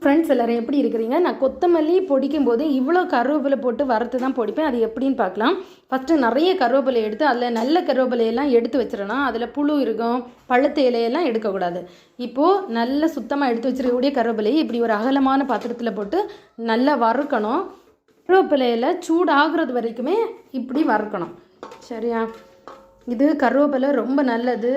Friends எல்லோரும் எப்படி இருக்கிறீங்க? நான் கொத்தமல்லி பொடிக்கும் போது இவ்வளோ கருவேப்பிலை போட்டு வறுத்து தான் பொடிப்பேன். அது எப்படின்னு பார்க்கலாம். ஃபஸ்ட்டு நிறைய கருவேப்பிலை எடுத்து அதில் நல்ல கருவேப்பிலையெல்லாம் எடுத்து வச்சிடணும். அதில் புழு இருக்கும், பழுத்த இலையெல்லாம் எடுக்கக்கூடாது. இப்போது நல்ல சுத்தமாக எடுத்து வச்சிருக்கக்கூடிய கருவேப்பிலையை இப்படி ஒரு அகலமான பாத்திரத்தில் போட்டு நல்லா வறுக்கணும். கருவேப்பிலையில் சூடாகிறது வரைக்குமே இப்படி வறுக்கணும். சரியா? இது கருவேப்பிலை ரொம்ப நல்லது,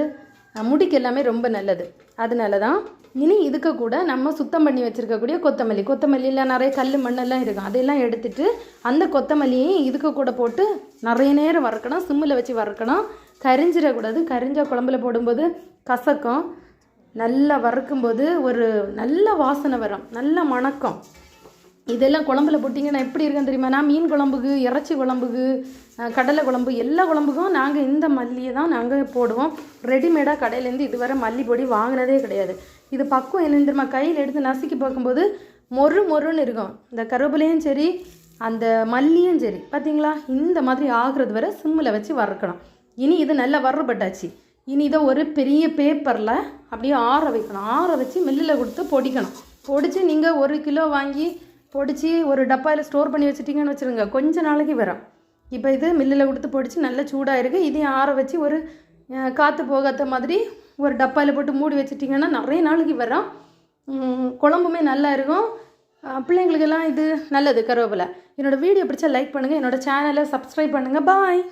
முடிக்கு எல்லாமே ரொம்ப நல்லது. அதனால தான் இனி இதுக்கு கூட நம்ம சுத்தம் பண்ணி வச்சுருக்கக்கூடிய கொத்தமல்லியில் நிறைய கல் மண்ணெல்லாம் இருக்கும். அதையெல்லாம் எடுத்துகிட்டு அந்த கொத்தமல்லியையும் இதுக்கு கூட போட்டு நிறைய நேரம் வறுக்கணும். சிம்மில் வச்சு வறுக்கணும். கரிஞ்சிடக்கூடாது. கரிஞ்ச குழம்புல போடும்போது கசக்கும். நல்லா வறுக்கும்போது ஒரு நல்ல வாசனை வரும், நல்ல மணக்கம். இதெல்லாம் குழம்புல போட்டிங்கன்னா எப்படி இருக்குன்னு தெரியுமா? நான் மீன் குழம்புக்கு, இறைச்சி குழம்புக்கு, கடலை குழம்பு, எல்லா குழம்புக்கும் நாங்கள் இந்த மல்லியை தான் நாங்கள் போடுவோம். ரெடிமேடாக கடையிலேருந்து இதுவரை மல்லி பொடி வாங்கினதே கிடையாது. இது பக்குவம் என்ன தெரியுமா? கையில் எடுத்து நசுக்கி பார்க்கும்போது மொறுன்னு இருக்கும். இந்த கருவேப்பிலையும் சரி, அந்த மல்லியும் சரி, பார்த்தீங்களா? இந்த மாதிரி ஆகுறது வரை சிம்மில் வச்சு வறுக்கணும். இனி இது நல்லா வறுபட்டாச்சு. இனி இதை ஒரு பெரிய பேப்பரில் அப்படியே ஆற வைக்கணும். ஆற வச்சு மில்லில் கொடுத்து பொடிக்கணும். பொடிச்சு நீங்கள் 1 கிலோ வாங்கி பொடிச்சு ஒரு டப்பாயில் ஸ்டோர் பண்ணி வச்சுட்டிங்கன்னு வச்சுருங்க, கொஞ்ச நாளைக்கு வரும். இப்போ இது மில்லில் கொடுத்து பொடிச்சு நல்லா சூடாக இருக்குது. இதையும் ஆற வச்சு ஒரு காற்று போகாத மாதிரி ஒரு டப்பாவில் போட்டு மூடி வச்சுட்டிங்கன்னா நிறைய நாளைக்கு வரும். குழம்புமே நல்லா இருக்கும். பிள்ளைங்களுக்கெல்லாம் இது நல்லது கருவேப்பிலை. என்னோடய வீடியோ பிடிச்சா லைக் பண்ணுங்கள். என்னோடய சேனலை சப்ஸ்கிரைப் பண்ணுங்கள். பாய்.